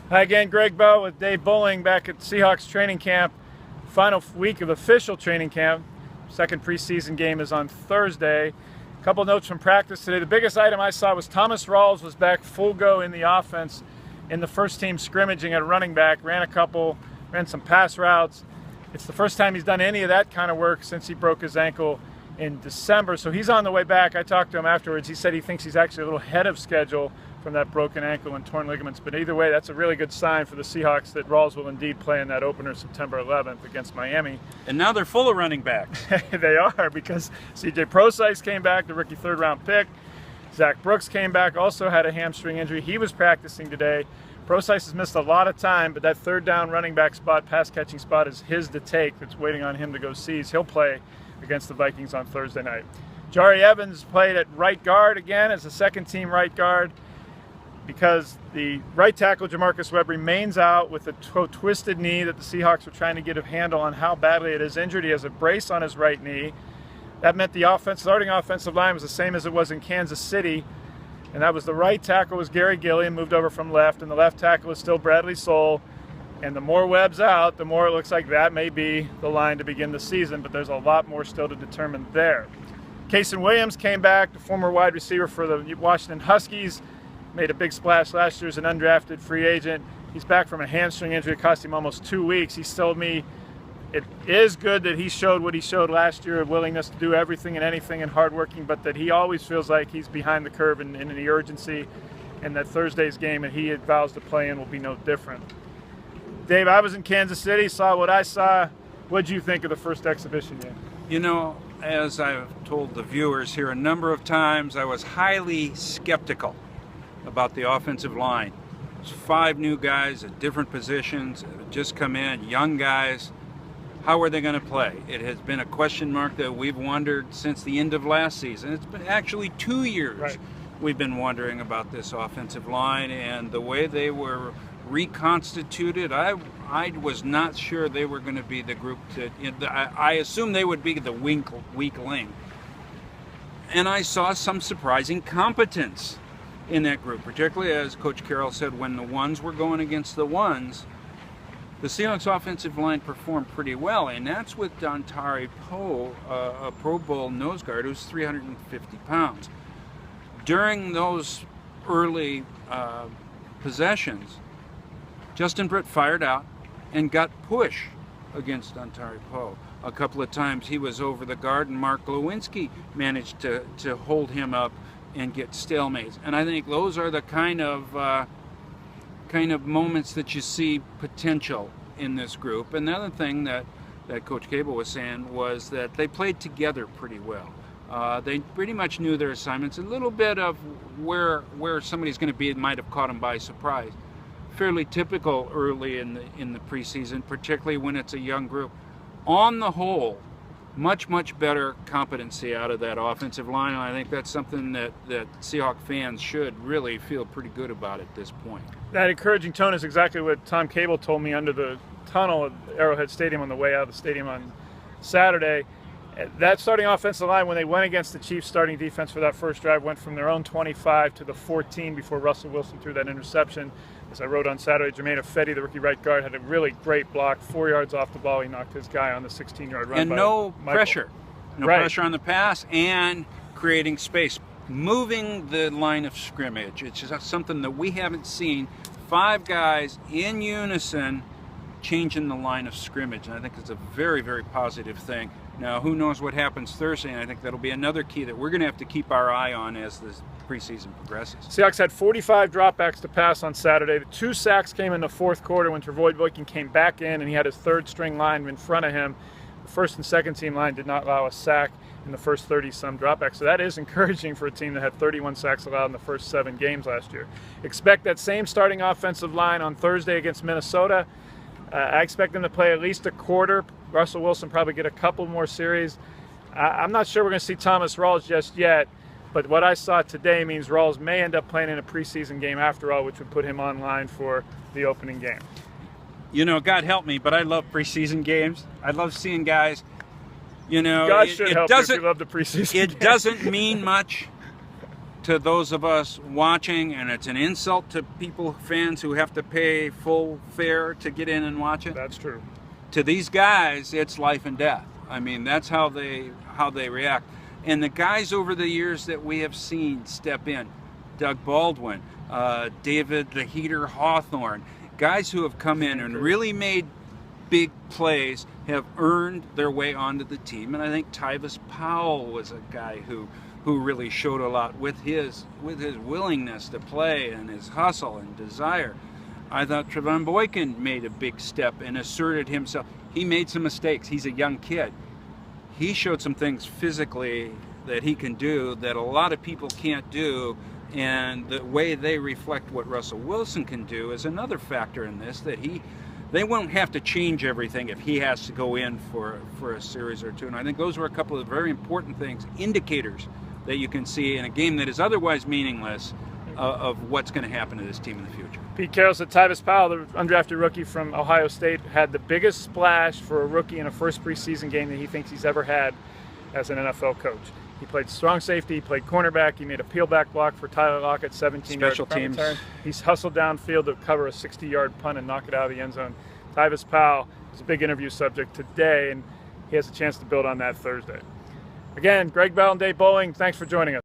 Hi again, Greg with Dave Boling back at Seahawks training camp. Final week of official training camp. Second preseason game is on Thursday. A couple notes from practice today. The biggest item I saw was Thomas Rawls was back full go in the offense in the first team scrimmaging at running back. Ran some pass routes. It's the first time he's done any of that kind of work since he broke his ankle in December. So he's on the way back. I talked to him afterwards. He said he thinks he's actually a little ahead of schedule from that broken ankle and torn ligaments. But either way, that's a really good sign for the Seahawks that Rawls will indeed play in that opener September 11th against Miami. And now they're full of running backs. They are, because C.J. Prosise came back, the rookie third-round pick. Zach Brooks came back, also had a hamstring injury. He was practicing today. Prosise has missed a lot of time, but that third down running back spot, pass-catching spot, is his to take. That's waiting on him to go seize. He'll play against the Vikings on Thursday night. Jari Evans played at right guard again as a second-team right guard, because the right tackle, Jamarcus Webb, remains out with a twisted knee that the Seahawks are trying to get a handle on how badly it is injured. He has a brace on his right knee. That meant the starting offensive line was the same as it was in Kansas City, and that was the right tackle was Gary Gilliam, moved over from left, and the left tackle is still Bradley Soul. And the more Webb's out, the more it looks like that may be the line to begin the season, but there's a lot more still to determine there. Kason Williams came back, the former wide receiver for the Washington Huskies. Made a big splash last year as an undrafted free agent. He's back from a hamstring injury. It cost him almost 2 weeks. He told me it is good that he showed what he showed last year, of willingness to do everything and anything and hardworking, but that he always feels like he's behind the curve in the urgency, and that Thursday's game that he vows to play in will be no different. Dave, I was in Kansas City, saw what I saw. What'd you think of the first exhibition game? You know, as I've told the viewers here a number of times, I was highly skeptical about the offensive line. There's 5 new guys at different positions that have just come in, young guys. How are they going to play? It has been a question mark that we've wondered since the end of last season. It's been actually 2 years Right. We've been wondering about this offensive line, and the way they were reconstituted, I was not sure they were going to be the group I assumed they would be the weak link. And I saw some surprising competence in that group, particularly, as Coach Carroll said, when the ones were going against the ones, the Seahawks offensive line performed pretty well, and that's with Dontari Poe, a Pro Bowl nose guard who's 350 pounds. During those early possessions, Justin Britt fired out and got push against Dontari Poe. A couple of times he was over the guard, and Mark Glowinski managed to hold him up and get stalemates. And I think those are the kind of moments that you see potential in this group. And the other thing that Coach Cable was saying was that they played together pretty well. They pretty much knew their assignments. A little bit of where somebody's going to be might have caught them by surprise. Fairly typical early in the preseason, particularly when it's a young group. On the whole, much better competency out of that offensive line, and I think that's something that Seahawk fans should really feel pretty good about at this point. That encouraging tone is exactly what Tom Cable told me under the tunnel at Arrowhead Stadium on the way out of the stadium on Saturday. That starting offensive line, when they went against the Chiefs' starting defense for that first drive, went from their own 25 to the 14 before Russell Wilson threw that interception. As I wrote on Saturday, Jermaine Ifedi, the rookie right guard, had a really great block, 4 yards off the ball. He knocked his guy on the 16-yard run. And no pressure. No pressure on the pass, and creating space. Moving the line of scrimmage. It's just something that we haven't seen. 5 guys in unison changing the line of scrimmage. And I think it's a very positive thing. Now, who knows what happens Thursday, and I think that'll be another key that we're going to have to keep our eye on as the preseason progresses. Seahawks had 45 dropbacks to pass on Saturday. The 2 sacks came in the fourth quarter when Travoy Boykin came back in, and he had his third-string line in front of him. The first and second-team line did not allow a sack in the first 30-some dropbacks. So that is encouraging for a team that had 31 sacks allowed in the first 7 games last year. Expect that same starting offensive line on Thursday against Minnesota. I expect them to play at least a quarter. Russell Wilson probably get a couple more series. I'm not sure we're going to see Thomas Rawls just yet, but what I saw today means Rawls may end up playing in a preseason game after all, which would put him online for the opening game. You know, God help me, but I love preseason games. I love seeing guys. You know, God should help you if you love the preseason It game. doesn't mean much to those of us watching, and it's an insult to fans who have to pay full fare to get in and watch it. That's true. To these guys, it's life and death. I mean, that's how they react. And the guys over the years that we have seen step in, Doug Baldwin, David the Heater Hawthorne, guys who have come in and really made big plays, have earned their way onto the team. And I think Tyvis Powell was a guy who really showed a lot with his willingness to play and his hustle and desire. I thought Trevon Boykin made a big step and asserted himself. He made some mistakes. He's a young kid. He showed some things physically that he can do that a lot of people can't do, and the way they reflect what Russell Wilson can do is another factor in this, that they won't have to change everything if he has to go in for a series or two. And I think those were a couple of very important things, indicators that you can see in a game that is otherwise meaningless, of what's going to happen to this team in the future. Pete Carroll said Tyvis Powell, the undrafted rookie from Ohio State, had the biggest splash for a rookie in a first preseason game that he thinks he's ever had as an NFL coach. He played strong safety, he played cornerback, he made a peel back block for Tyler Lockett, 17 Special yards. teams. He's hustled downfield to cover a 60-yard punt and knock it out of the end zone. Tyvis Powell is a big interview subject today, and he has a chance to build on that Thursday. Again, Gregg Bell and Dave Boling, thanks for joining us.